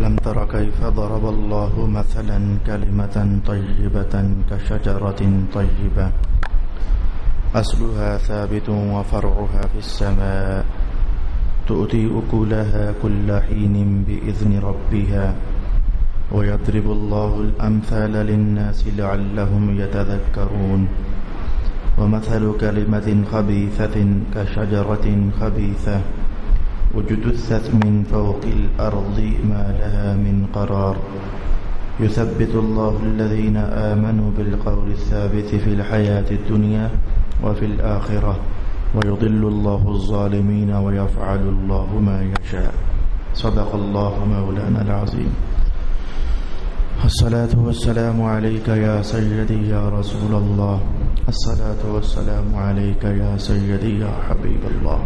ألم تر كيف ضرب الله مثلا كلمة طيبة كشجرة طيبة أصلها ثابت وفرعها في السماء تؤتي أكلها كل حين بإذن ربها ويضرب الله الأمثال للناس لعلهم يتذكرون ومثل كلمة خبيثة كشجرة خبيثة اجتثت من فوق الأرض ما لها من قرار يثبت الله الذين آمنوا بالقول الثابت في الحياة الدنيا وفي الآخرة ويضل الله الظالمين ويفعل الله ما يشاء صدق الله مولانا العظيم. الصلاة والسلام عليك يا سيدي يا رسول الله، الصلاة والسلام عليك يا سيدي يا حبيب الله،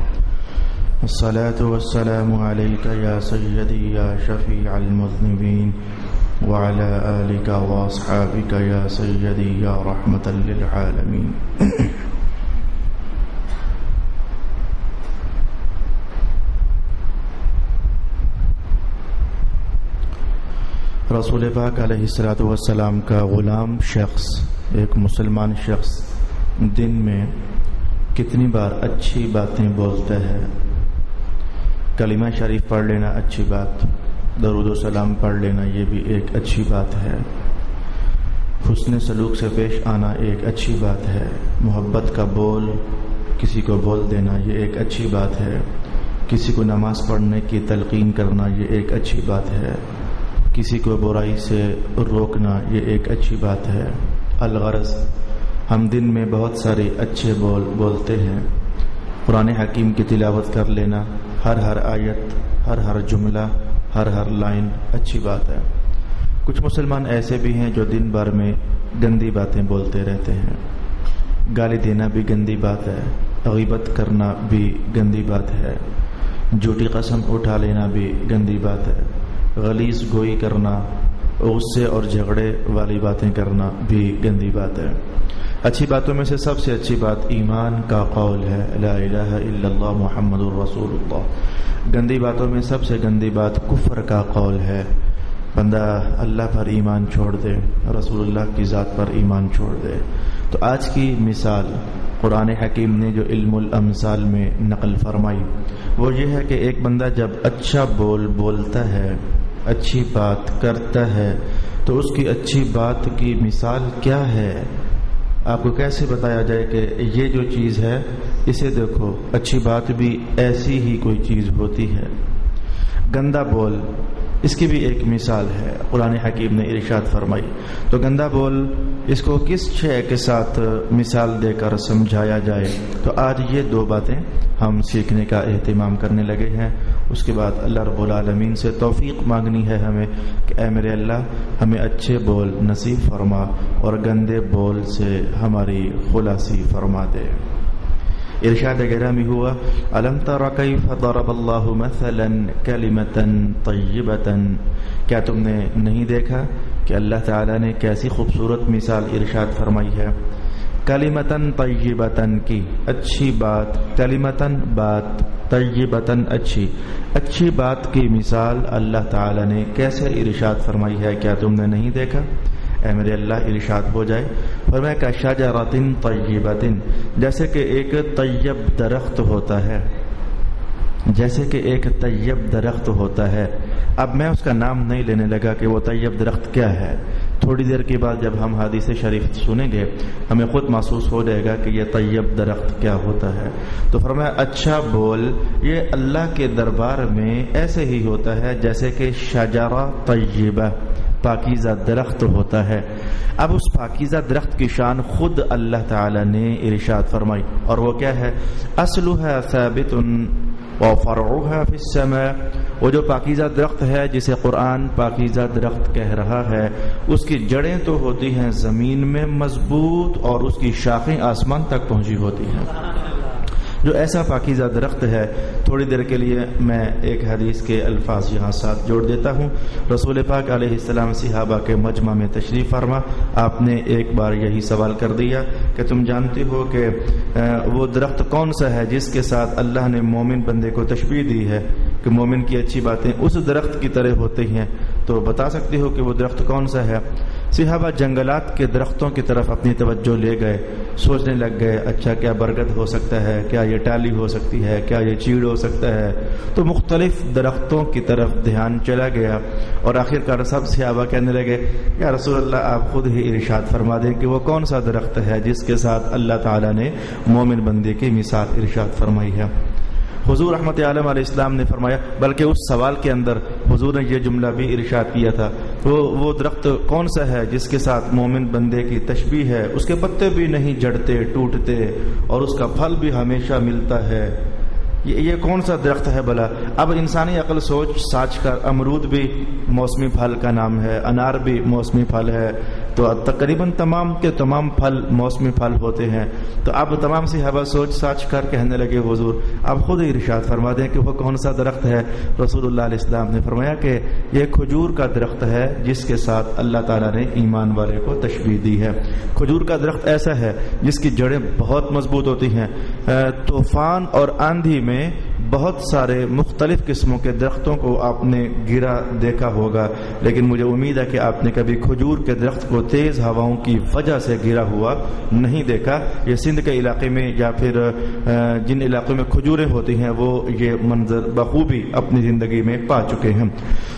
الصلاة والسلام عليك يا سيدي يا شفيع المذنبين وعلى آلك وأصحابك يا سيدي يا رحمة للعالمين. رسول پاک علیہ الصلوۃ والسلام کا غلام شخص، ایک مسلمان شخص دن میں کتنی بار اچھی باتیں بولتا ہے؟ کلمہ شریف پڑھ لینا اچھی بات، درود و سلام پڑھ لینا یہ بھی ایک اچھی بات ہے، حسن سلوک سے پیش آنا ایک اچھی بات ہے، محبت کا بول کسی کو بول دینا یہ ایک اچھی بات ہے، کسی کو نماز پڑھنے کی تلقین کرنا یہ ایک اچھی بات ہے، کسی کو برائی سے روکنا یہ ایک اچھی بات ہے۔ الغرض ہم دن میں بہت سارے اچھے بولتے ہیں، قرآن حکیم کی تلاوت کر لینا، ہر آیت، ہر جملہ، ہر لائن اچھی بات ہے۔ کچھ مسلمان ایسے بھی ہیں جو دن بھر میں گندی باتیں بولتے رہتے ہیں، گالی دینا بھی گندی بات ہے، غیبت کرنا بھی گندی بات ہے، جھوٹی قسم اٹھا لینا بھی گندی بات ہے، غلیظ گوئی کرنا، غصے اور جھگڑے والی باتیں کرنا بھی گندی بات ہے۔ اچھی باتوں میں سے سب سے اچھی بات ایمان کا قول ہے، لا الہ الا اللہ محمد الرسول اللہ۔ گندی باتوں میں سب سے گندی بات کفر کا قول ہے، بندہ اللہ پر ایمان چھوڑ دے، رسول اللہ کی ذات پر ایمان چھوڑ دے۔ تو آج کی مثال قرآن حکیم نے جو علم الامثال میں نقل فرمائی وہ یہ ہے کہ ایک بندہ جب اچھا بولتا ہے، اچھی بات کرتا ہے، تو اس کی اچھی بات کی مثال کیا ہے؟ آپ کو کیسے بتایا جائے کہ یہ جو چیز ہے اسے دیکھو، اچھی بات بھی ایسی ہی کوئی چیز ہوتی ہے۔ گندا بول اس کی بھی ایک مثال ہے، قرآن حکیم نے ارشاد فرمائی۔ تو گندا بول اس کو کس شے کے ساتھ مثال دے کر سمجھایا جائے؟ تو آج یہ دو باتیں ہم سیکھنے کا اہتمام کرنے لگے ہیں۔ اس کے بعد اللہ رب العالمین سے توفیق مانگنی ہے ہمیں کہ اے میرے اللہ ہمیں اچھے بول نصیب فرما اور گندے بول سے ہماری خلاصی فرما دے۔ ارشاد گرامی ہوا الم تر کیف ضرب اللہ مثلا کلمۃ طیبۃ، کیا تم نے نہیں دیکھا کہ اللہ تعالی نے کیسی خوبصورت مثال ارشاد فرمائی ہے؟ کلمۃ طیبۃ کی اچھی بات، کلمۃ بات، طیبۃ اچھی بات کی مثال اللہ تعالی نے کیسے ارشاد فرمائی ہے؟ کیا تم نے نہیں دیکھا؟ اے میرے اللہ ارشاد ہو جائے فرمایا کہ شجرۃ طیبۃ، جیسے کہ ایک طیب درخت ہوتا ہے، جیسے کہ ایک طیب درخت ہوتا ہے۔ اب میں اس کا نام نہیں لینے لگا کہ وہ طیب درخت کیا ہے، تھوڑی دیر کے بعد جب ہم حدیث شریف سنیں گے ہمیں خود محسوس ہو جائے گا کہ یہ طیب درخت کیا ہوتا ہے۔ تو فرمایا اچھا بول یہ اللہ کے دربار میں ایسے ہی ہوتا ہے جیسے کہ شجرہ طیبہ، پاکیزہ درخت ہوتا ہے۔ اب اس پاکیزہ درخت کی شان خود اللہ تعالی نے ارشاد فرمائی، اور وہ کیا ہے؟ اصلها ثابت وفرعها في السماء، وہ جو پاکیزہ درخت ہے جسے قرآن پاکیزہ درخت کہہ رہا ہے، اس کی جڑیں تو ہوتی ہیں زمین میں مضبوط اور اس کی شاخیں آسمان تک پہنچی ہوتی ہیں۔ جو ایسا پاکیزہ درخت ہے، تھوڑی دیر کے لیے میں ایک حدیث کے الفاظ یہاں ساتھ جوڑ دیتا ہوں۔ رسول پاک علیہ السلام صحابہ کے مجمع میں تشریف فرما، آپ نے ایک بار یہی سوال کر دیا کہ تم جانتے ہو کہ وہ درخت کون سا ہے جس کے ساتھ اللہ نے مومن بندے کو تشبیہ دی ہے؟ کہ مومن کی اچھی باتیں اس درخت کی طرح ہوتی ہیں، تو بتا سکتے ہو کہ وہ درخت کون سا ہے؟ صحابہ جنگلات کے درختوں کی طرف اپنی توجہ لے گئے، سوچنے لگ گئے اچھا کیا برگد ہو سکتا ہے، کیا یہ ٹالی ہو سکتی ہے، کیا یہ چیڑ ہو سکتا ہے، تو مختلف درختوں کی طرف دھیان چلا گیا اور آخرکار سب صحابہ کہنے لگے یا رسول اللہ آپ خود ہی ارشاد فرما دیں کہ وہ کون سا درخت ہے جس کے ساتھ اللہ تعالیٰ نے مومن بندے کی مثال ارشاد فرمائی ہے۔ حضور رحمت عالم علیہ السلام نے فرمایا، بلکہ اس سوال کے اندر حضور نے یہ جملہ بھی ارشاد کیا تھا، وہ درخت کون سا ہے جس کے ساتھ مومن بندے کی تشبیہ ہے، اس کے پتے بھی نہیں جھڑتے ٹوٹتے اور اس کا پھل بھی ہمیشہ ملتا ہے، یہ کون سا درخت ہے بھلا؟ اب انسانی عقل سوچ ساچ کر امرود بھی موسمی پھل کا نام ہے، انار بھی موسمی پھل ہے، تو تقریباً تمام کے تمام پھل موسمی پھل ہوتے ہیں، تو اب تمام صحابہ سوچ ساچ کر کہنے لگے حضور آپ خود ہی ارشاد فرما دیں کہ وہ کون سا درخت ہے۔ رسول اللہ علیہ السلام نے فرمایا کہ یہ کھجور کا درخت ہے جس کے ساتھ اللہ تعالیٰ نے ایمان والے کو تشبیہ دی ہے۔ کھجور کا درخت ایسا ہے جس کی جڑیں بہت مضبوط ہوتی ہیں، طوفان اور آندھی میں بہت سارے مختلف قسموں کے درختوں کو آپ نے گرا دیکھا ہوگا، لیکن مجھے امید ہے کہ آپ نے کبھی کھجور کے درخت کو تیز ہواؤں کی وجہ سے گرا ہوا نہیں دیکھا۔ یہ سندھ کے علاقے میں یا پھر جن علاقوں میں کھجوریں ہوتی ہیں وہ یہ منظر بخوبی اپنی زندگی میں پا چکے ہیں۔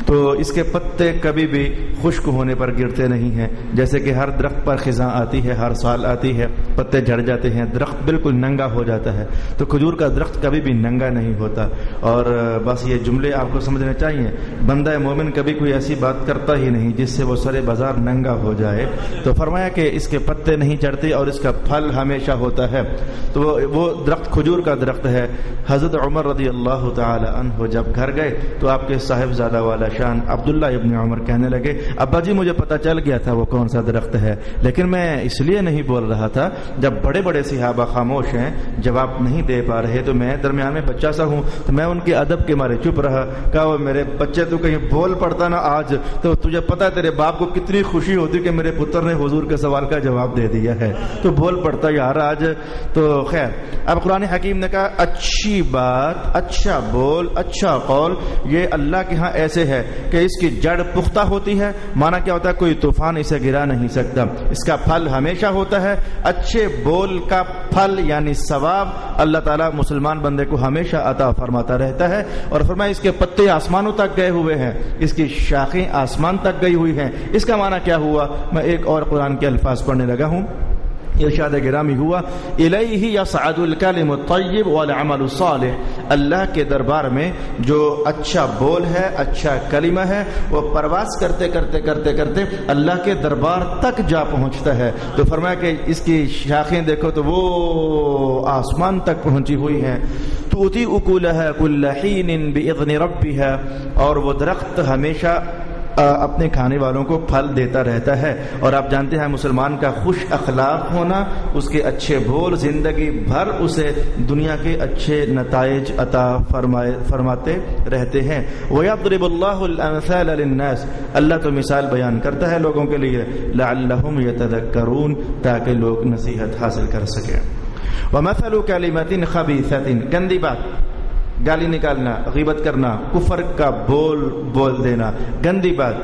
تو اس کے پتے کبھی بھی خشک ہونے پر گرتے نہیں ہیں، جیسے کہ ہر درخت پر خزاں آتی ہے، ہر سال آتی ہے، پتے جھڑ جاتے ہیں، درخت بالکل ننگا ہو جاتا ہے، تو کھجور کا درخت کبھی بھی ننگا نہیں ہوتا۔ اور بس یہ جملے آپ کو سمجھنے چاہیے، بندہ مومن کبھی کوئی ایسی بات کرتا ہی نہیں جس سے وہ سرے بازار ننگا ہو جائے، تو فرمایا کہ اس کے پتے نہیں چڑھتے اور اس کا پھل ہمیشہ ہوتا ہے، تو وہ درخت کھجور کا درخت ہے۔ حضرت عمر رضی اللہ تعالی عنہ جب گھر گئے تو آپ کے صاحبزادہ والا شان عبداللہ ابن عمر کہنے لگے ابا جی مجھے پتہ چل گیا تھا وہ کون سا درخت ہے، لیکن میں اس لیے نہیں بول رہا تھا، جب بڑے بڑے صحابہ خاموش ہیں جواب نہیں دے پا رہے تو میں درمیان میں بچہ سا ہوں، تو میں ان کے ادب کے مارے چپ رہا، کہا وہ میرے بچے تو کہیں بول پڑتا نا آج تو تجھے پتہ ہے تیرے باپ کو کتنی خوشی ہوتی کہ میرے پتر نے حضور کے سوال کا جواب دے دیا ہے، تو بول پڑتا یار آج۔ تو خیر اب قرآن حکیم نے کہا اچھی بات، اچھا بول، اچھا قول یہ اللہ کے ہاں ایسے ہے کہ اس کی جڑ پختہ ہوتی ہے، مانا کیا ہوتا ہے کوئی طوفان اسے گرا نہیں سکتا، اس کا پھل ہمیشہ ہوتا ہے۔ اچھے بول کا پھل یعنی ثواب اللہ تعالیٰ مسلمان بندے کو ہمیشہ عطا فرماتا رہتا ہے، اور فرمایا اس کے پتے آسمانوں تک گئے ہوئے ہیں، اس کی شاخیں آسمان تک گئی ہوئی ہیں۔ اس کا معنی کیا ہوا؟ میں ایک اور قرآن کے الفاظ پڑھنے لگا ہوں، ارشاد گرامی ہوا الیہ یصعد الکلم الطیب والعمل الصالح، اللہ کے دربار میں جو اچھا بول ہے، اچھا کلمہ ہے، وہ پرواز کرتے کرتے کرتے کرتے اللہ کے دربار تک جا پہنچتا ہے۔ تو فرمایا کہ اس کی شاخیں دیکھو تو وہ آسمان تک پہنچی ہوئی ہیں۔ تؤتی اکلها کل حین باذن ربها، اور وہ درخت ہمیشہ اپنے کھانے والوں کو پھل دیتا رہتا ہے، اور آپ جانتے ہیں مسلمان کا خوش اخلاق ہونا، اس کے اچھے بول زندگی بھر اسے دنیا کے اچھے نتائج عطا فرماتے رہتے ہیں۔ وَيَضْرِبُ اللَّهُ الْأَمْثَالَ لِلنَّاسِ، اللہ تو مثال بیان کرتا ہے لوگوں کے لیے، لَعَلَّهُمْ يَتَذَكَّرُونَ تاکہ لوگ نصیحت حاصل کر سکیں۔ وَمَثَلُ كَلِمَةٍ خَبِيثَةٍ، گندی بات، گالی نکالنا، غیبت کرنا، کفر کا بول دینا، گندی بات۔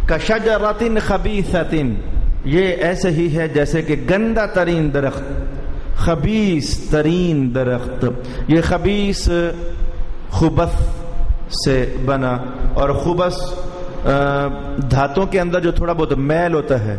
کشجرۃ خبیثۃ، یہ ایسے ہی ہے جیسے کہ گندا ترین درخت، خبیث ترین درخت۔ یہ خبیث خبث سے بنا، اور خبث دھاتوں کے اندر جو تھوڑا بہت میل ہوتا ہے،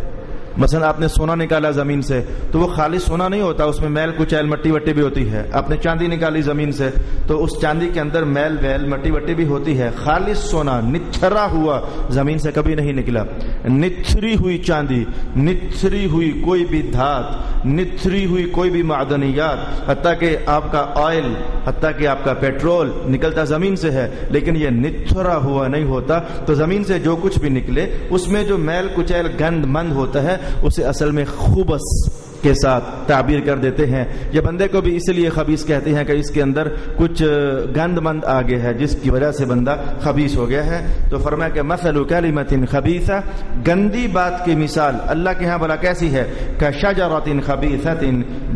مثلا آپ نے سونا نکالا زمین سے تو وہ خالی سونا نہیں ہوتا، اس میں میل کچیل مٹی وٹی بھی ہوتی ہے۔ آپ نے چاندی نکالی زمین سے تو اس چاندی کے اندر میل ویل مٹی وٹی بھی ہوتی ہے۔ خالص سونا نتھرا ہوا زمین سے کبھی نہیں نکلا، نتھری ہوئی چاندی، نتھری ہوئی کوئی بھی دھات، نتھری ہوئی کوئی بھی معدنیات، حتیٰ کہ آپ کا آئل، حتیٰ کہ آپ کا پیٹرول نکلتا زمین سے ہے، لیکن یہ نتھرا ہوا نہیں ہوتا۔ تو زمین سے جو کچھ بھی نکلے اس میں جو میل کچیل گند مند ہوتا ہے اسے اصل میں خبث کے ساتھ تعبیر کر دیتے ہیں۔ یہ بندے کو بھی اس لیے خبیث کہتے ہیں کہ اس کے اندر کچھ گند مند آگے ہے جس کی وجہ سے بندہ خبیث ہو گیا ہے۔ تو فرمایا کہ مثل کلمۃ خبیثہ، گندی بات کی مثال اللہ کے ہاں بھلا کیسی ہے؟ کشجرۃ خبیثۃ،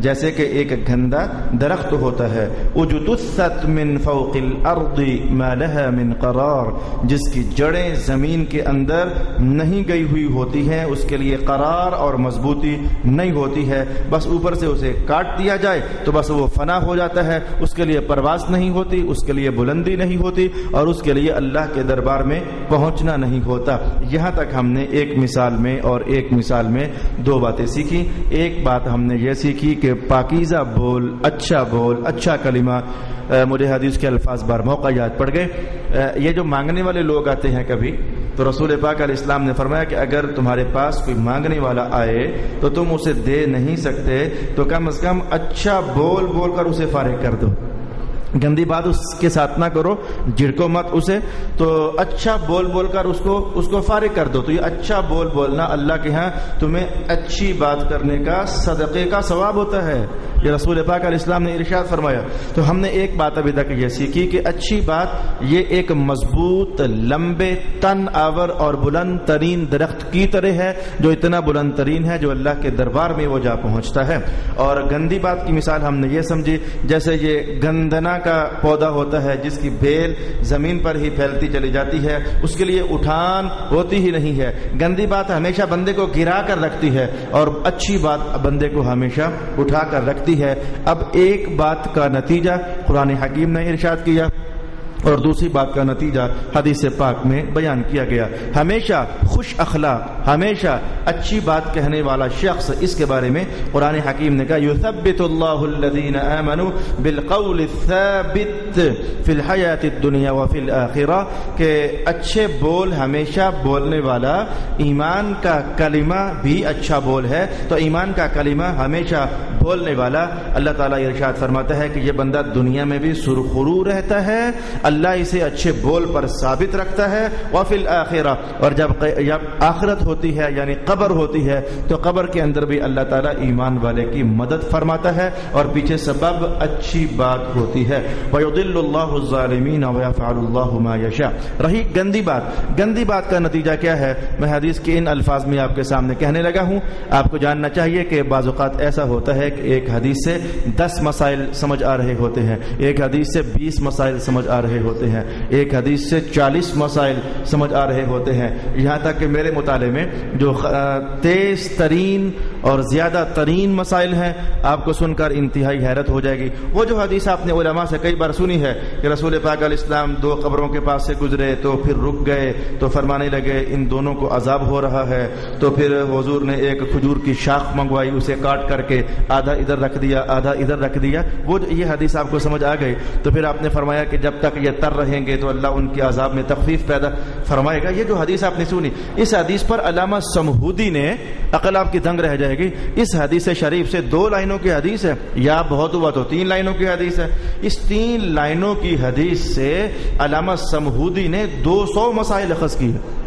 جیسے کہ ایک گندا درخت ہوتا ہے، اجتثت من فوق الارض ما لها من قرار، جس کی جڑیں زمین کے اندر نہیں گئی ہوئی ہوتی ہیں، اس کے لیے قرار اور مضبوطی نہیں ہوتی ہے، بس اوپر سے اسے کاٹ دیا جائے تو بس وہ فنا ہو جاتا ہے، اس کے لیے پرواز نہیں ہوتی، اس کے لیے بلندی نہیں ہوتی، اور اس کے لیے اللہ کے دربار میں پہنچنا نہیں ہوتا۔ یہاں تک ہم نے ایک مثال میں اور ایک مثال میں دو باتیں سیکھی۔ ایک بات ہم نے یہ سیکھی کہ پاکیزہ بول، اچھا کلمہ، مجھے حدیث کے الفاظ بار موقع یاد پڑ گئے۔ یہ جو مانگنے والے لوگ آتے ہیں کبھی، تو رسول پاک علیہ السلام نے فرمایا کہ اگر تمہارے پاس کوئی مانگنے والا آئے تو تم اسے دے نہیں سکتے تو کم از کم اچھا بول بول کر اسے فارغ کر دو، گندی بات اس کے ساتھ نہ کرو، جھڑکو مت اسے، تو اچھا بول بول کر اس کو فارغ کر دو۔ تو یہ اچھا بول بولنا اللہ کے ہاں تمہیں اچھی بات کرنے کا صدقے کا ثواب ہوتا ہے، یہ رسول پاک علیہ السلام نے ارشاد فرمایا۔ تو ہم نے ایک بات ابھی تک یہ سیکھی کہ اچھی بات یہ ایک مضبوط، لمبے، تن آور اور بلند ترین درخت کی طرح ہے، جو اتنا بلند ترین ہے جو اللہ کے دربار میں وہ جا پہنچتا ہے۔ اور گندی بات کی مثال ہم نے یہ سمجھی جیسے یہ گندنا کا پودا ہوتا ہے جس کی بیل زمین پر ہی پھیلتی چلی جاتی ہے، اس کے لیے اٹھان ہوتی ہی نہیں ہے۔ گندی بات ہمیشہ بندے کو گرا کر رکھتی ہے اور اچھی بات بندے کو ہمیشہ اٹھا کر رکھتی ہے۔ اب ایک بات کا نتیجہ قرآن حکیم نے ارشاد کیا اور دوسری بات کا نتیجہ حدیث پاک میں بیان کیا گیا۔ ہمیشہ خوش اخلاق، ہمیشہ اچھی بات کہنے والا شخص، اس کے بارے میں قرآن حکیم نے کہا یثبت اللہ الذین آمنوا بالقول الثابت فی الحیاۃ الدنیا وفی الآخرہ، کہ اچھے بول ہمیشہ بولنے والا، ایمان کا کلمہ بھی اچھا بول ہے، تو ایمان کا کلمہ ہمیشہ بولنے والا، اللہ تعالیٰ ارشاد فرماتا ہے کہ یہ بندہ دنیا میں بھی سرخرو رہتا ہے، اللہ اسے اچھے بول پر ثابت رکھتا ہے، وفی الآخرہ، اور جب آخرت ہوتی ہے یعنی قبر ہوتی ہے تو قبر کے اندر بھی اللہ تعالیٰ ایمان والے کی مدد فرماتا ہے اور پیچھے سبب اچھی بات ہوتی ہے۔ وَيُضِلُّ اللَّهُ الظَّالِمِينَ وَيَفْعَلُ اللَّهُ مَا يَشَاءُ۔ رہی گندی بات کا نتیجہ کیا ہے، میں حدیث کے ان الفاظ میں آپ کے سامنے کہنے لگا ہوں۔ آپ کو جاننا چاہیے کہ بعض اوقات ایسا ہوتا ہے کہ ایک حدیث سے 10 مسائل سمجھ آ رہے ہوتے ہیں، ایک حدیث سے 20 مسائل سمجھ آ رہے ہوتے ہیں، ایک حدیث سے 40 مسائل سمجھ آ رہے ہوتے ہیں، یہاں تک کہ میرے مطالعے میں جو تیز ترین اور زیادہ ترین مسائل ہیں آپ کو سن کر انتہائی حیرت ہو جائے گی۔ وہ جو حدیث آپ نے علماء سے کئی بار سنی ہے کہ رسول پاک علیہ السلام 2 قبروں کے پاس سے گزرے تو پھر رک گئے تو فرمانے لگے ان دونوں کو عذاب ہو رہا ہے، تو پھر حضور نے ایک کھجور کی شاخ منگوائی، اسے کاٹ کر کے آدھا ادھر رکھ دیا آدھا ادھر رکھ دیا، وہ یہ حدیث آپ کو سمجھ آ گئی، تو پھر آپ نے فرمایا کہ جب تک یہ تر رہیں گے تو اللہ ان کے عذاب میں تخفیف پیدا فرمائے گا۔ یہ جو حدیث آپ نے سنی، اس حدیث پر علامہ سمہودی نے، عقل آپ کی دنگ رہ جائے گی، اس حدیث شریف سے 2 لائنوں کی حدیث ہے، یا بہت ہوا تو 3 لائنوں کی حدیث ہے، اس 3 لائنوں کی حدیث سے علامہ سمہودی نے 200 مسائل اخذ کی ہے۔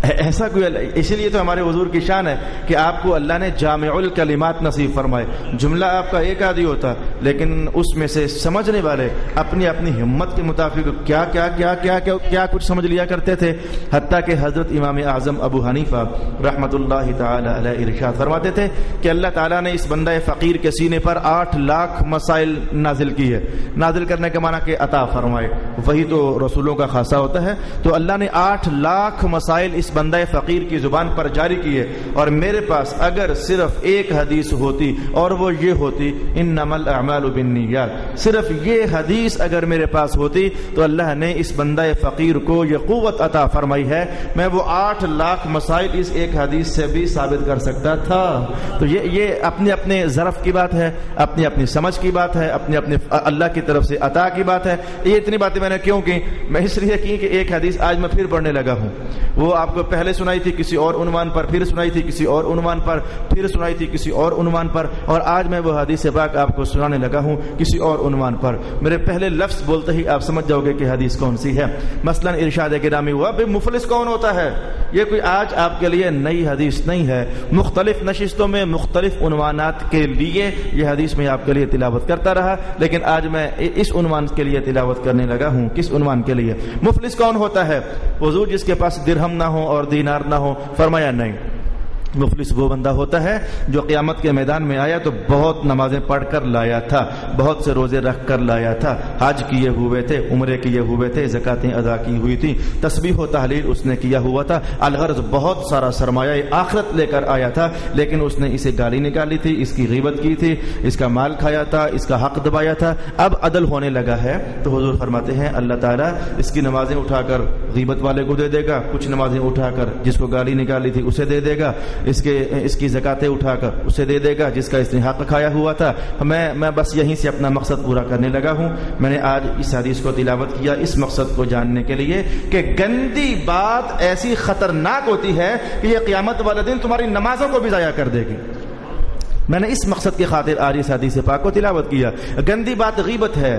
ایسا کوئی، اسی لیے تو ہمارے حضور کی شان ہے کہ آپ کو اللہ نے جامع الکلمات نصیب فرمائے۔ جملہ آپ کا ایک آدھی ہوتا لیکن اس میں سے سمجھنے والے اپنی اپنی ہمت کے مطابق کیا کیا کیا کیا کیا کیا کچھ سمجھ لیا کرتے تھے، حتیٰ کہ حضرت امام اعظم ابو حنیفہ رحمۃ اللہ تعالی علیہ ارشاد فرماتے تھے کہ اللہ تعالیٰ نے اس بندہ فقیر کے سینے پر 8 لاکھ مسائل نازل کی ہے۔ نازل کرنے کا معنی کہ عطا فرمائے، وہی تو رسولوں کا خاصہ ہوتا ہے، تو اللہ نے 8 لاکھ مسائل اس بندہ فقیر کی زبان پر جاری کیے، اور میرے پاس اگر صرف ایک حدیث ہوتی اور وہ یہ ہوتی انما الاعمال بالنیات، صرف یہ حدیث اگر میرے پاس ہوتی تو اللہ نے اس بندہ فقیر کو یہ قوت عطا فرمائی ہے، میں وہ 8 لاکھ مسائل اس ایک حدیث سے بھی ثابت کر سکتا تھا۔ تو یہ اپنے اپنے ظرف کی بات ہے، اپنی اپنی سمجھ کی بات ہے، اپنے اپنے اللہ کی طرف سے عطا کی بات ہے۔ یہ اتنی باتیں میں نے کیوں کی؟ میں اس لیے کی کہ ایک حدیث آج میں پھر پڑھنے لگا ہوں، وہ آپ کو پہلے سنائی تھی کسی اور عنوان پر، پھر سنائی تھی کسی اور عنوان پر، پھر سنائی تھی کسی اور عنوان پر، اور آج میں وہ حدیث پاک آپ کو سنانے لگا ہوں کسی اور عنوان پر۔ میرے پہلے لفظ بولتے ہی آپ سمجھ جاؤ گے کہ حدیث کون سی ہے۔ مثلا ارشاد گرامی ہوا بے مفلس کون ہوتا ہے، یہ کوئی آج آپ کے لیے نئی حدیث نہیں ہے، مختلف نشستوں میں مختلف عنوانات کے لیے یہ حدیث میں آپ کے لیے تلاوت کرتا رہا، لیکن آج میں اس عنوان کے لیے تلاوت کرنے لگا ہوں۔ کس عنوان کے لیے؟ مفلس کون ہوتا ہے؟ حضور جس کے پاس درہم نہ ہو اور دینار نہ ہو، فرمایا نہیں، مفلس وہ بندہ ہوتا ہے جو قیامت کے میدان میں آیا تو بہت نمازیں پڑھ کر لایا تھا، بہت سے روزے رکھ کر لایا تھا، حج کیے ہوئے تھے، عمرے کیے ہوئے تھے، زکاتیں ادا کی ہوئی تھی، تسبیح و تحلیل اس نے کیا ہوا تھا، الغرض بہت سارا سرمایہ آخرت لے کر آیا تھا، لیکن اس نے اسے گالی نکالی تھی، اس کی غیبت کی تھی، اس کا مال کھایا تھا، اس کا حق دبایا تھا، اب عدل ہونے لگا ہے تو حضور فرماتے ہیں اللہ تعالیٰ اس کی نمازیں اٹھا کر غیبت والے کو دے دے گا، کچھ نمازیں اٹھا کر جس کو گالی نکالی تھی اسے دے دے گا، اس کی زکاتیں اٹھا کر اسے دے دے گا جس کا اس نے حق کھایا ہوا تھا۔ میں بس یہیں سے اپنا مقصد پورا کرنے لگا ہوں۔ میں نے آج اس حدیث کو تلاوت کیا اس مقصد کو جاننے کے لیے کہ گندی بات ایسی خطرناک ہوتی ہے کہ یہ قیامت والے دن تمہاری نمازوں کو بھی ضائع کر دے گی۔ میں نے اس مقصد کی خاطر آج اس حدیث پاک کو تلاوت کیا۔ گندی بات غیبت ہے،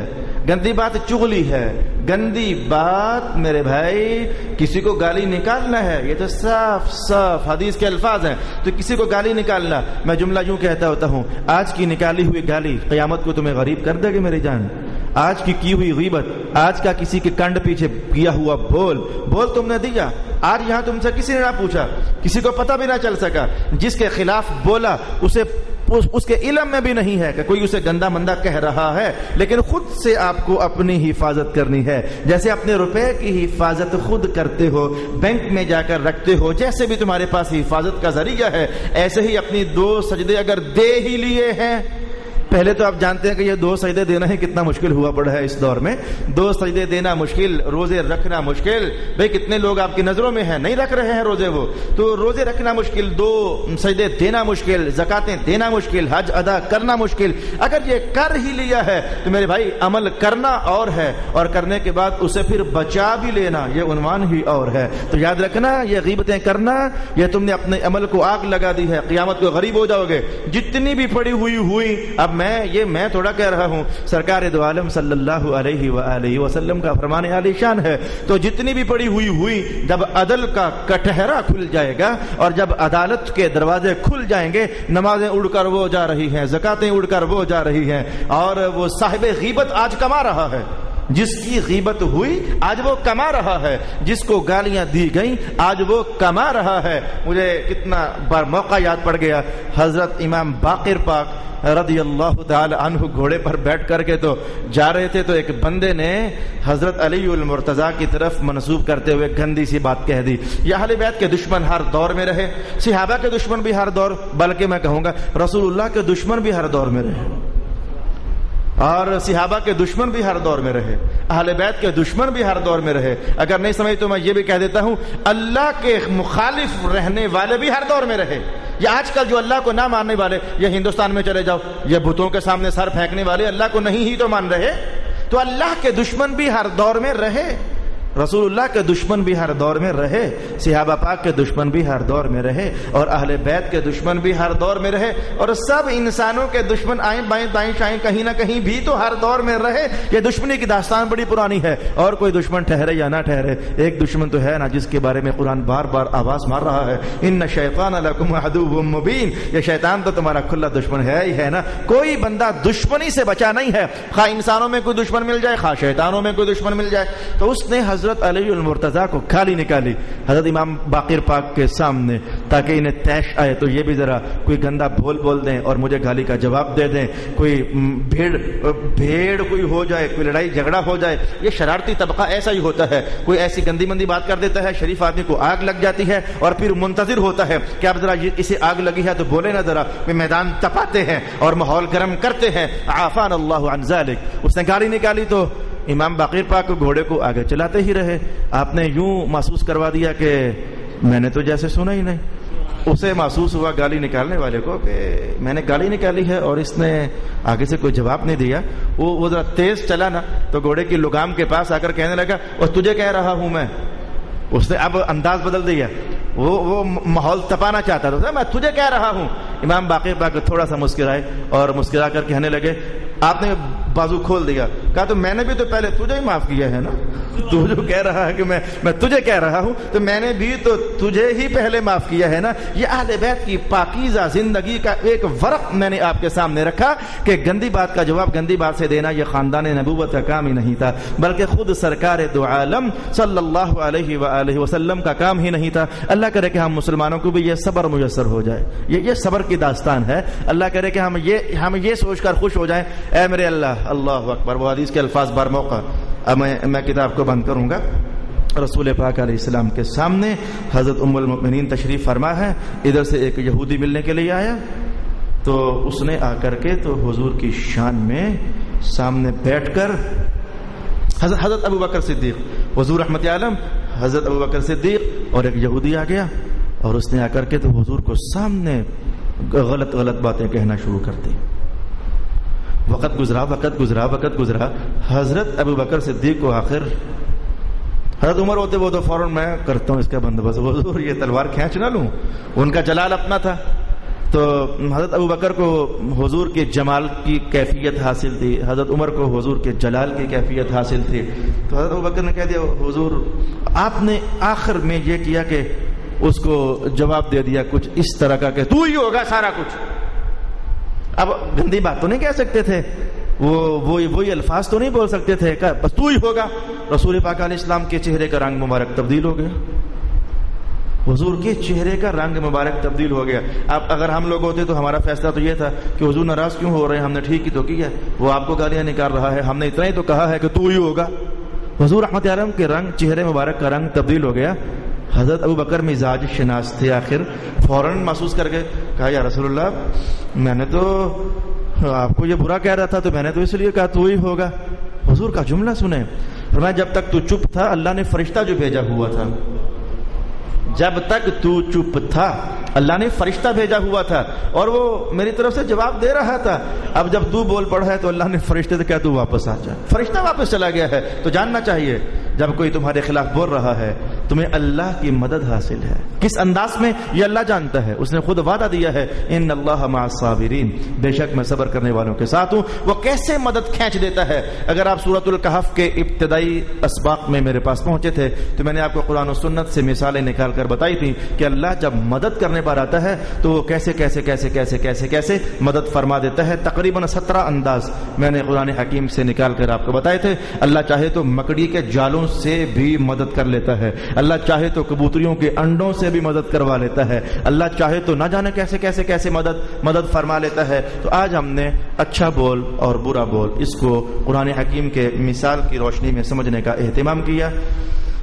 گندی بات چغلی ہے، گندی بات میرے بھائی کسی کو گالی نکالنا ہے، یہ تو صاف صاف حدیث کے الفاظ ہیں، تو کسی کو گالی نکالنا، میں جملہ یوں کہتا ہوتا ہوں آج کی نکالی ہوئی گالی قیامت کو تمہیں غریب کر دے گی میری جان۔ آج کی ہوئی غیبت، آج کا کسی کے کنڈ پیچھے کیا ہوا بول تم نے دیا، آج یہاں تم سے کسی نے نہ پوچھا، کسی کو پتہ بھی نہ چل سکا، جس کے خلاف بولا اس کے علم میں بھی نہیں ہے کہ کوئی اسے گندا مندہ کہہ رہا ہے، لیکن خود سے آپ کو اپنی حفاظت کرنی ہے، جیسے اپنے روپے کی حفاظت خود کرتے ہو، بینک میں جا کر رکھتے ہو، جیسے بھی تمہارے پاس حفاظت کا ذریعہ ہے، ایسے ہی اپنی 2 سجدے اگر دے ہی لیے ہیں، پہلے تو آپ جانتے ہیں کہ یہ 2 سجدے دینا ہی کتنا مشکل ہوا پڑا ہے اس دور میں، 2 سجدے دینا مشکل، روزے رکھنا مشکل، بھئی کتنے لوگ آپ کی نظروں میں ہیں نہیں رکھ رہے ہیں روزے، وہ تو روزے رکھنا مشکل، 2 سجدے دینا مشکل، زکاتیں دینا مشکل، حج ادا کرنا مشکل۔ اگر یہ کر ہی لیا ہے تو میرے بھائی عمل کرنا اور ہے، اور کرنے کے بعد اسے پھر بچا بھی لینا یہ عنوان ہی اور ہے۔ تو یاد رکھنا یہ غیبتیں کرنا، یہ تم نے اپنے عمل کو آگ لگا دی ہے، قیامت کو غریب ہو جاؤ گے۔ جتنی بھی پڑی ہوئی اب میں تھوڑا کہہ رہا ہوں، سرکار دو عالم صلی اللہ علیہ وآلہ وسلم کا فرمان عالی شان ہے، تو جتنی بھی پڑی ہوئی جب عدل کا کٹہرا کھل جائے گا اور جب عدالت کے دروازے کھل جائیں گے، نمازیں اڑ کر وہ جا رہی ہیں، زکاتیں اڑ کر وہ جا رہی ہیں، اور وہ صاحب غیبت آج کما رہا ہے، جس کی غیبت ہوئی آج وہ کما رہا ہے، جس کو گالیاں دی گئیں آج وہ کما رہا ہے۔ مجھے کتنا بار موقع یاد پڑ گیا، حضرت امام باقر پاک رضی اللہ تعالی عنہ گھوڑے پر بیٹھ کر کے تو جا رہے تھے، تو ایک بندے نے حضرت علی المرتضیٰ کی طرف منسوب کرتے ہوئے گندی سی بات کہہ دی۔ یہ اہل بیت کے دشمن ہر دور میں رہے، صحابہ کے دشمن بھی ہر دور، بلکہ میں کہوں گا رسول اللہ کے دشمن بھی ہر دور میں رہے، اور صحابہ کے دشمن بھی ہر دور میں رہے، اہل بیت کے دشمن بھی ہر دور میں رہے۔ اگر نہیں سمجھ تو میں یہ بھی کہہ دیتا ہوں اللہ کے مخالف رہنے والے بھی ہر دور میں رہے۔ یہ آج کل جو اللہ کو نہ ماننے والے، یہ ہندوستان میں چلے جاؤ، یہ بتوں کے سامنے سر پھینکنے والے اللہ کو نہیں ہی تو مان رہے، تو اللہ کے دشمن بھی ہر دور میں رہے، رسول اللہ کے دشمن بھی ہر دور میں رہے، صحابہ پاک کے دشمن بھی ہر دور میں رہے، اور اہل بیت کے دشمن بھی ہر دور میں رہے، اور سب انسانوں کے دشمن آئیں بائیں دائیں شائیں کہیں نہ کہیں بھی تو ہر دور میں رہے۔ یہ دشمنی کی داستان بڑی پرانی ہے، اور کوئی دشمن ٹھہرے یا نہ ٹھہرے، ایک دشمن تو ہے نا جس کے بارے میں قرآن بار بار آواز مار رہا ہے، ان الشیطان لکم عدو مبین، یہ شیطان تو تمہارا کھلا دشمن ہے ہی ہے نا۔ کوئی بندہ دشمنی سے بچا نہیں ہے، خواہ انسانوں میں کوئی دشمن مل جائے، خواہ شیطانوں میں کوئی دشمن مل جائے۔ تو اس نے حضرت علی المرتضیٰ کو گالی نکالی حضرت امام باقر پاک کے سامنے، تاکہ انہیں تیش آئے تو یہ بھی ذرا کوئی گندا بول دیں اور مجھے گالی کا جواب دے دیں، کوئی بھیڑ کوئی ہو جائے، کوئی لڑائی جھگڑا ہو جائے۔ یہ شرارتی طبقہ ایسا ہی ہوتا ہے، کوئی ایسی گندی مندی بات کر دیتا ہے، شریف آدمی کو آگ لگ جاتی ہے، اور پھر منتظر ہوتا ہے کہ اب ذرا اسے آگ لگی ہے تو بولے نا، ذرا میدان تپاتے ہیں اور ماحول گرم کرتے ہیں۔ عافان اللہ عن ذلک، اس نے گالی نکالی تو امام باقر پاک گھوڑے کو آگے چلاتے ہی رہے۔ آپ نے یوں محسوس کروا دیا کہ میں نے تو جیسے سنا ہی نہیں، اسے محسوس ہوا گالی نکالنے والے کو کہ میں نے گالی نکالی ہے اور اس نے آگے سے کوئی جواب نہیں دیا۔ وہ ذرا تیز چلا نا تو گھوڑے کی لگام کے پاس آ کر کہنے لگا اور تجھے کہہ رہا ہوں میں، اس نے اب انداز بدل دیا، وہ ماحول تپانا چاہتا تھا، میں تجھے کہہ رہا ہوں۔ امام باقر پاک تھوڑا سا مسکرائے اور مسکرا کر کہنے لگے آپ نے بازو کھول دیا. کہا تو میں نے بھی تو پہلے تجھے ہی معاف کیا ہے نا, تو جو کہہ رہا ہے کہ میں تجھے کہہ رہا ہوں, تو میں نے بھی تو تجھے ہی پہلے معاف کیا ہے نا. یہ اہل بیت کی پاکیزہ زندگی کا ایک ورق میں نے آپ کے سامنے رکھا کہ گندی بات کا جواب گندی بات سے دینا یہ خاندان نبوت کا کام ہی نہیں تھا, بلکہ خود سرکار دو عالم صلی اللہ علیہ وآلہ وسلم کا کام ہی نہیں تھا. اللہ کرے کہ ہم مسلمانوں کو بھی یہ صبر میسر ہو جائے. یہ صبر کی داستان ہے. اللہ کرے کہ ہم یہ سوچ کر خوش ہو جائیں, اے میرے اللہ, اللہ اکبر. وہ حدیث کے الفاظ بار موقع. اب میں کتاب کو بند کروں گا. رسول پاک علیہ السلام کے سامنے حضرت ام المؤمنین تشریف فرما ہے. ادھر سے ایک یہودی ملنے کے لیے آیا, تو اس نے آ کر کے تو حضور کی شان میں سامنے بیٹھ کر حضرت ابو بکر صدیق, حضور رحمت عالم, حضرت ابو بکر صدیق اور ایک یہودی آ گیا, اور اس نے آ کر کے تو حضور کو سامنے غلط باتیں کہنا شروع کر دی. وقت گزرا. حضرت ابو بکر صدیق کو آخر, حضرت عمر ہوتے وہ تو فوراً میں کرتا ہوں اس کا بندوبست, حضور یہ تلوار کھینچ نہ لوں. ان کا جلال اپنا تھا, تو حضرت ابو بکر کو حضور کے جمال کی کیفیت حاصل تھی, حضرت عمر کو حضور کے جلال کی کیفیت حاصل تھی. تو حضرت ابو بکر نے کہہ دیا, حضور آپ نے آخر میں یہ کیا کہ اس کو جواب دے دیا کچھ اس طرح کا کہ تو ہی ہوگا سارا کچھ. اب گندی بات تو نہیں کہہ سکتے تھے, وہی الفاظ تو نہیں بول سکتے تھے کہ بس تو ہی ہوگا. رسول پاک علیہ السلام کے چہرے کا رنگ مبارک تبدیل ہو گیا. حضور کے چہرے کا رنگ مبارک تبدیل ہو گیا. اب اگر ہم لوگ ہوتے تو ہمارا فیصلہ تو یہ تھا کہ حضور ناراض کیوں ہو رہے ہیں, ہم نے ٹھیک ہی تو کیا, وہ آپ کو گالیاں نکال رہا ہے, ہم نے اتنا ہی تو کہا ہے کہ تو ہی ہوگا. حضور رحمت عالم کے چہرے مبارک کا رنگ تبدیل ہو گیا. حضرت ابو بکر مزاج شناس تھے, آخر فوراً محسوس کر کے کہا, یا رسول اللہ, میں نے تو آپ کو یہ برا کہہ رہا تھا, تو میں نے تو اس لیے کہا تو ہی ہوگا. حضور کا جملہ سنیں, فرمایا جب تک تو چپ تھا اللہ نے فرشتہ جو بھیجا ہوا تھا, جب تک تو چپ تھا اللہ نے فرشتہ بھیجا ہوا تھا, اور وہ میری طرف سے جواب دے رہا تھا. اب جب تو بول پڑا ہے تو اللہ نے فرشتے سے کہا تو واپس آ جا. فرشتہ واپس چلا گیا ہے. تو جاننا چاہیے جب کوئی تمہارے خلاف بول رہا ہے تمہیں اللہ کی مدد حاصل ہے. کس انداز میں یہ اللہ جانتا ہے, اس نے خود وعدہ دیا ہے, ان اللہ مع الصابرین, بے شک میں صبر کرنے والوں کے ساتھ ہوں. وہ کیسے مدد کھینچ دیتا ہے. اگر آپ سورۃ الکہف کے ابتدائی اسباق میں میرے پاس پہنچے تھے تو میں نے آپ کو قرآن و سنت سے مثالیں نکال کر بتائی تھی کہ اللہ جب مدد کرنے پر آتا ہے تو وہ کیسے کیسے کیسے کیسے کیسے کیسے مدد فرما دیتا ہے. تقریباً 17 انداز میں نے قرآن حکیم سے نکال کر آپ کو بتائے تھے. اللہ چاہے تو مکڑی کے جالوں سے بھی مدد کر لیتا ہے, اللہ چاہے تو کبوتریوں کے انڈوں سے بھی مدد کروا لیتا ہے, اللہ چاہے تو نہ جانے کیسے کیسے کیسے مدد فرما لیتا ہے. تو آج ہم نے اچھا بول اور برا بول اس کو قرآن حکیم کے مثال کی روشنی میں سمجھنے کا اہتمام کیا.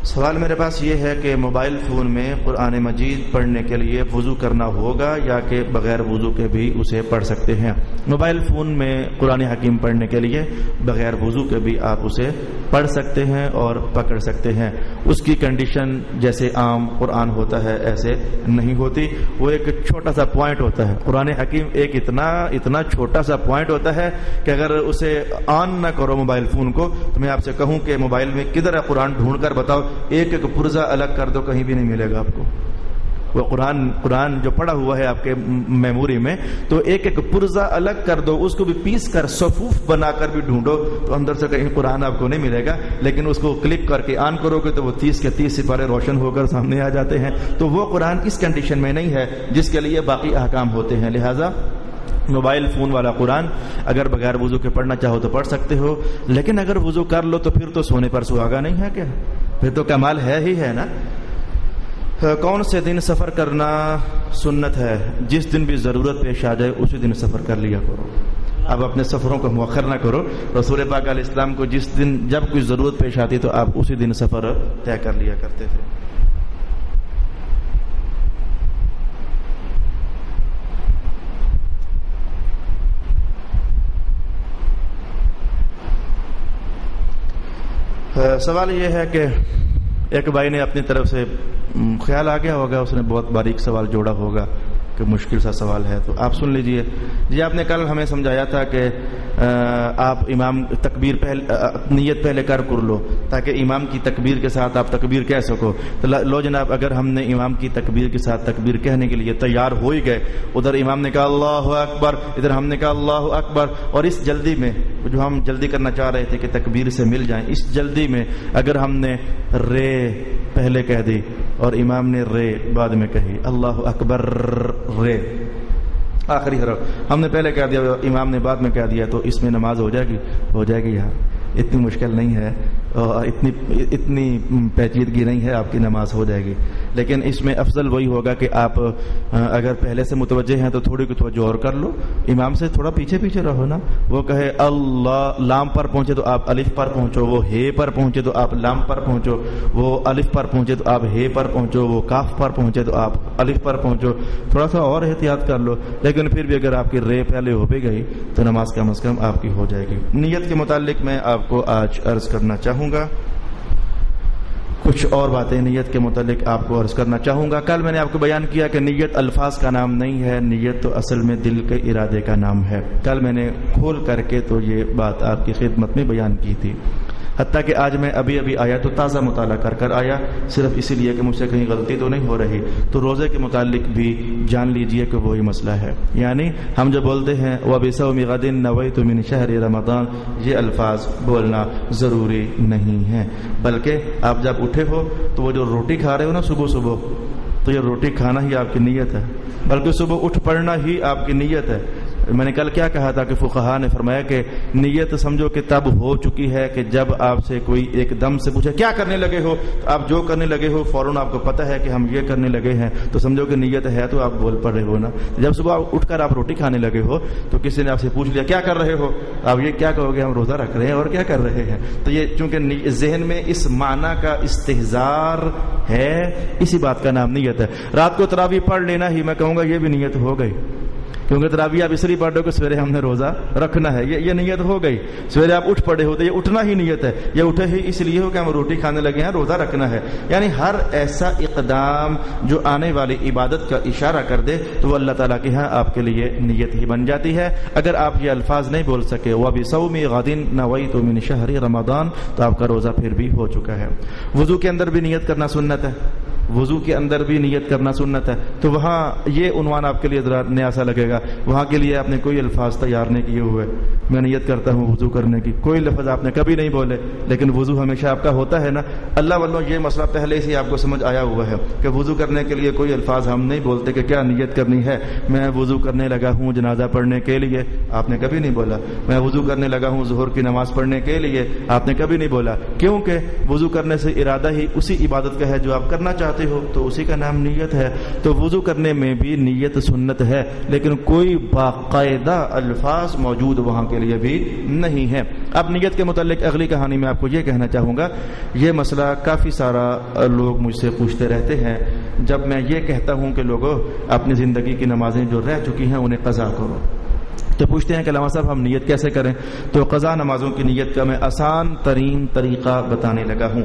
سوال میرے پاس یہ ہے کہ موبائل فون میں قرآن مجید پڑھنے کے لیے وضو کرنا ہوگا یا کہ بغیر وضو کے بھی اسے پڑھ سکتے ہیں. موبائل فون میں قرآن حکیم پڑھنے کے لیے بغیر وضو کے بھی آپ اسے پڑھ سکتے ہیں اور پکڑ سکتے ہیں. اس کی کنڈیشن جیسے عام قرآن ہوتا ہے ایسے نہیں ہوتی. وہ ایک چھوٹا سا پوائنٹ ہوتا ہے. قرآن حکیم ایک اتنا چھوٹا سا پوائنٹ ہوتا ہے کہ اگر اسے آن نہ کرو موبائل فون کو, تو میں آپ سے کہوں کہ موبائل میں کدھر ہے قرآن ڈھونڈ کر بتاؤ, ایک پرزہ الگ کر دو کہیں بھی نہیں ملے گا آپ کو. وہ قرآن جو پڑا ہوا ہے آپ کے میموری میں, تو ایک پرزہ الگ کر دو, اس کو بھی پیس کر صفوف بنا کر بھی ڈھونڈو تو اندر سے کہیں قرآن آپ کو نہیں ملے گا. لیکن اس کو کلک کر کے آن کرو گے تو وہ 30 کے 30 سپارے روشن ہو کر سامنے آ جاتے ہیں. تو وہ قرآن اس کنڈیشن میں نہیں ہے جس کے لیے باقی احکام ہوتے ہیں. لہٰذا موبائل فون والا قرآن اگر بغیر وضو کے پڑھنا چاہو تو پڑھ سکتے ہو, لیکن اگر وضو کر لو تو پھر تو سونے پر سہاگا نہیں ہے کیا, پھر تو کمال ہے ہی ہے نا. کون سے دن سفر کرنا سنت ہے؟ جس دن بھی ضرورت پیش آ جائے اسی دن سفر کر لیا کرو. اب اپنے سفروں کو مؤخر نہ کرو. رسول پاک علیہ السلام کو جس دن جب کوئی ضرورت پیش آتی تو آپ اسی دن سفر طے کر لیا کرتے تھے. سوال یہ ہے کہ ایک بھائی نے اپنی طرف سے خیال آ گیا ہوگا, اس نے بہت باریک سوال جوڑا ہوگا کہ مشکل سا سوال ہے تو آپ سن لیجئے. جی آپ نے کل ہمیں سمجھایا تھا کہ آپ امام تکبیر نیت پہلے کر لو تاکہ امام کی تکبیر کے ساتھ آپ تکبیر کہہ سکو. تو لو جناب، اگر ہم نے امام کی تکبیر کے ساتھ تکبیر کہنے کے لیے تیار ہو ہی گئے، ادھر امام نے کہا اللہ اکبر، ادھر ہم نے کہا اللہ اکبر، اور اس جلدی میں جو ہم جلدی کرنا چاہ رہے تھے کہ تکبیر سے مل جائیں، اس جلدی میں اگر ہم نے رے پہلے کہہ دی اور امام نے رے بعد میں کہی، اللہ اکبر رے آخری حرف ہم نے پہلے کہہ دیا، امام نے بعد میں کہہ دیا، تو اس میں نماز ہو جائے گی یار. اتنی مشکل نہیں ہے، اتنی پیچیدگی نہیں ہے، آپ کی نماز ہو جائے گی. لیکن اس میں افضل وہی ہوگا کہ آپ اگر پہلے سے متوجہ ہیں تو تھوڑی کی توجہ اور کر لو، امام سے تھوڑا پیچھے رہو نا. وہ کہے اللہ لام پر پہنچے تو آپ الف پر پہنچو، وہ ہے پر پہنچے تو آپ لام پر پہنچو، وہ الف پر پہنچے تو آپ ہے پر پہنچو، وہ کاف پر پہنچے تو آپ الف پر پہنچو. تھوڑا سا اور احتیاط کر لو، لیکن پھر بھی اگر آپ کی رے پہلے ہو بھی گئی تو نماز کم از کم آپ کی ہو جائے گی. نیت کے متعلق میں آپ کو آج عرض کرنا چاہوں گا، کچھ اور باتیں نیت کے متعلق آپ کو عرض کرنا چاہوں گا. کل میں نے آپ کو بیان کیا کہ نیت الفاظ کا نام نہیں ہے، نیت تو اصل میں دل کے ارادے کا نام ہے. کل میں نے کھول کر کے تو یہ بات آپ کی خدمت میں بیان کی تھی. حتیٰ کہ آج میں ابھی آیا تو تازہ مطالعہ کر آیا، صرف اسی لیے کہ مجھ سے کہیں غلطی تو نہیں ہو رہی. تو روزے کے متعلق بھی جان لیجئے کہ وہی مسئلہ ہے. یعنی ہم جو بولتے ہیں وَبِصَوْمِ غَدٍ نَوَيْتُ مِنْ شَهْرِ رَمَضَانَ، یہ الفاظ بولنا ضروری نہیں ہے، بلکہ آپ جب اٹھے ہو تو وہ جو روٹی کھا رہے ہو نا صبح تو یہ روٹی کھانا ہی آپ کی نیت ہے، بلکہ صبح اٹھ پڑنا ہی آپ کی نیت ہے. میں نے کل کیا کہا تھا کہ فقہا نے فرمایا کہ نیت سمجھو کہ تب ہو چکی ہے کہ جب آپ سے کوئی ایک دم سے پوچھے کیا کرنے لگے ہو، تو آپ جو کرنے لگے ہو فوراً آپ کو پتہ ہے کہ ہم یہ کرنے لگے ہیں، تو سمجھو کہ نیت ہے، تو آپ بول پڑ رہے ہو نا. جب صبح اٹھ کر آپ روٹی کھانے لگے ہو تو کسی نے آپ سے پوچھ لیا کیا کر رہے ہو، آپ یہ کیا کہو گے ہم روزہ رکھ رہے ہیں اور کیا کر رہے ہیں. تو یہ چونکہ ذہن میں اس معنی کا استحضار ہے، اسی بات کا نام نیت ہے. رات کو تراویح پڑھ لینا ہی میں کہوں گا یہ بھی نیت ہو گئی، کیونکہ تراویح آپ اس لیے پڑھ رہے ہو کہ سویرے ہم نے روزہ رکھنا ہے، یہ نیت ہو گئی. سویرے آپ اٹھ پڑے ہو تو یہ اٹھنا ہی نیت ہے، یہ اٹھے ہی اس لیے ہو کہ ہم روٹی کھانے لگے ہیں، روزہ رکھنا ہے. یعنی ہر ایسا اقدام جو آنے والی عبادت کا اشارہ کر دے تو وہ اللہ تعالیٰ کے ہاں آپ کے لیے نیت ہی بن جاتی ہے. اگر آپ یہ الفاظ نہیں بول سکے وَبِصَوْمِ غَدٍ نَوَيْتُ مِنْ شَهْرِ رَمَضَانَ تو آپ کا روزہ پھر بھی ہو چکا ہے. وضو کے اندر بھی نیت کرنا سنت ہے، وضو کے اندر بھی نیت کرنا سنت ہے. تو وہاں یہ عنوان آپ کے لیے ذرا نیا سا لگے گا، وہاں کے لیے آپ نے کوئی الفاظ تیار نہیں کیے ہوئے. میں نیت کرتا ہوں وضو کرنے کی، کوئی لفظ آپ نے کبھی نہیں بولے، لیکن وضو ہمیشہ آپ کا ہوتا ہے نا. اللہ والوں یہ مسئلہ پہلے سے آپ کو سمجھ آیا ہوا ہے کہ وضو کرنے کے لیے کوئی الفاظ ہم نہیں بولتے کہ کیا نیت کرنی ہے. میں وضو کرنے لگا ہوں جنازہ پڑھنے کے لیے، آپ نے کبھی نہیں بولا. میں وضو کرنے لگا ہوں ظہر کی نماز پڑھنے کے لیے، آپ نے کبھی نہیں بولا. کیونکہ وضو کرنے سے ارادہ ہی اسی عبادت کا ہے جو آپ کرنا چاہتے ہو، تو اسی کا نام نیت ہے. تو وضو کرنے میں بھی نیت سنت ہے، لیکن کوئی باقاعدہ الفاظ موجود وہاں کے لیے بھی نہیں ہے. اب نیت کے متعلق اگلی کہانی میں آپ کو یہ کہنا چاہوں گا، یہ مسئلہ کافی سارا لوگ مجھ سے پوچھتے رہتے ہیں. جب میں یہ کہتا ہوں کہ لوگوں اپنی زندگی کی نمازیں جو رہ چکی ہیں انہیں قضا کرو، تو پوچھتے ہیں کہ علامہ صاحب ہم نیت کیسے کریں. تو قضا نمازوں کی نیت کا میں آسان ترین طریقہ بتانے لگا ہوں،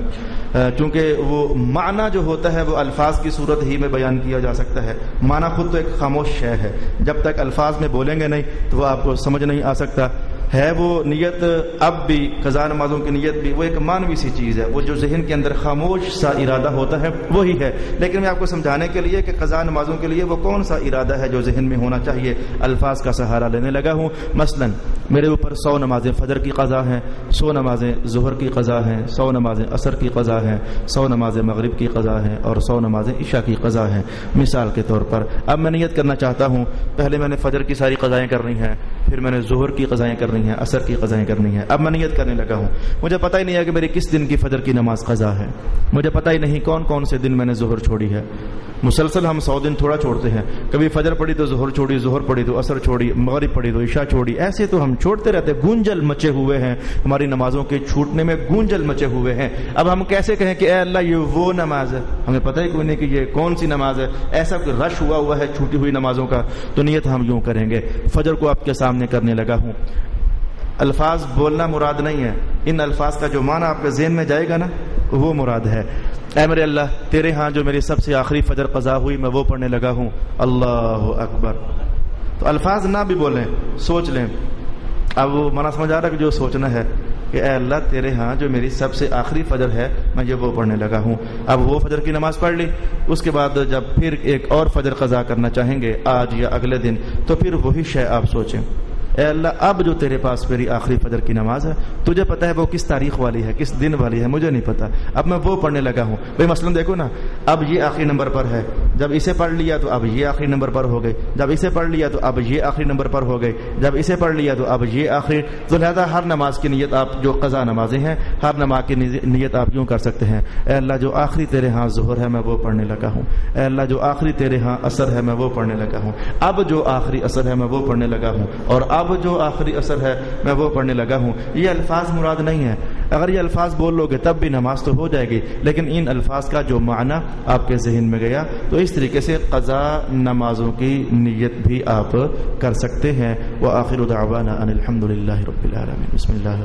چونکہ وہ معنی جو ہوتا ہے وہ الفاظ کی صورت ہی میں بیان کیا جا سکتا ہے. معنی خود تو ایک خاموش شے ہے، جب تک الفاظ میں بولیں گے نہیں تو وہ آپ کو سمجھ نہیں آ سکتا ہے. وہ نیت اب بھی قضا نمازوں کی نیت بھی وہ ایک مانوی سی چیز ہے، وہ جو ذہن کے اندر خاموش سا ارادہ ہوتا ہے وہی ہے. لیکن میں آپ کو سمجھانے کے لیے کہ قضا نمازوں کے لیے وہ کون سا ارادہ ہے جو ذہن میں ہونا چاہیے، الفاظ کا سہارا لینے لگا ہوں. مثلا میرے اوپر 100 نمازیں فجر کی قضا ہیں، 100 نمازیں ظہر کی قضا ہیں، 100 نمازیں عصر کی قضا ہیں، 100 نمازیں مغرب کی قضا ہیں اور 100 نمازیں عشاء کی قضا ہیں. مثال کے طور پر اب میں نیت کرنا چاہتا ہوں، پہلے میں نے فجر کی ساری قضائیں کرنی ہیں، پھر میں نے ظہر کی قضائیں کرنی ہیں، عصر کی قضائیں کرنی ہیں. اب میں نیت کرنے لگا ہوں، مجھے پتہ ہی نہیں ہے کہ میری کس دن کی فجر کی نماز قضا ہے، مجھے پتہ ہی نہیں کون کون سے دن میں نے ظہر چھوڑی ہے. مسلسل ہم 100 دن تھوڑا چھوڑتے ہیں، کبھی فجر پڑی تو ظہر چھوڑی، ظہر پڑی تو عصر چھوڑی، مغرب پڑی تو عشاء چھوڑی، ایسے تو ہم چھوڑتے رہتے. گونجل مچے ہوئے ہیں ہماری نمازوں کے چھوٹنے میں، گونجل مچے ہوئے ہیں. اب ہم کیسے کہیں کہ اے اللہ یہ وہ نماز ہے، ہمیں پتہ ہی کوئی نہیں کہ یہ کون سی نماز ہے، ایسا کوئی رش ہوا ہے چھوٹی ہوئی نمازوں کا. تو نیت ہم یوں کریں گے. فجر کو آپ کے سامنے کرنے لگا ہوں، الفاظ بولنا مراد نہیں ہے، ان الفاظ کا جو معنی آپ کے ذہن میں جائے گا نا وہ مراد ہے. اے میرے اللہ تیرے ہاں جو میری سب سے آخری فجر قضا ہوئی میں وہ پڑھنے لگا ہوں، اللہ اکبر۔ تو الفاظ نہ بھی بولیں، سوچ لیں۔ اب وہ مانا سمجھ آ رہا کہ جو سوچنا ہے کہ اے اللہ تیرے ہاں جو میری سب سے آخری فجر ہے میں یہ وہ پڑھنے لگا ہوں۔ اب وہ فجر کی نماز پڑھ لی، اس کے بعد جب پھر ایک اور فجر قضا کرنا چاہیں گے آج یا اگلے دن، تو پھر وہی شے آپ سوچیں، اے اللہ اب جو تیرے پاس میری آخری فجر کی نماز ہے تجھے پتہ ہے وہ کس تاریخ والی ہے، کس دن والی ہے، مجھے نہیں پتا، اب میں وہ پڑھنے لگا ہوں۔ بھئی مثلا دیکھو نا، اب یہ آخری نمبر پر ہے، جب اسے پڑھ لیا تو اب یہ آخری نمبر پر ہو گئی، جب اسے پڑھ لیا تو اب یہ آخری نمبر پر ہو گئی، جب اسے پڑھ لیا تو اب یہ آخری۔ تو لہذا ہر نماز کی نیت آپ جو قضا نمازیں ہیں ہر نماز کی نیت آپ یوں کر سکتے ہیں، اے اللہ جو آخری تیرے ہاں ظہر ہے میں وہ پڑھنے لگا ہوں، اے اللہ جو آخری تیرے ہاں عصر ہے میں وہ پڑھنے لگا ہوں، اب جو آخری عصر ہے میں وہ پڑھنے لگا ہوں، اور اب جو آخری عصر ہے میں وہ پڑھنے لگا ہوں۔ یہ الفاظ مراد نہیں ہے، اگر یہ الفاظ بول لو گے تب بھی نماز تو ہو جائے گی، لیکن ان الفاظ کا جو معنی آپ کے ذہن میں گیا تو اس طریقے سے قضا نمازوں کی نیت بھی آپ کر سکتے ہیں۔ وآخر دعوانا ان الحمد للہ رب العالمین۔ بسم اللہ۔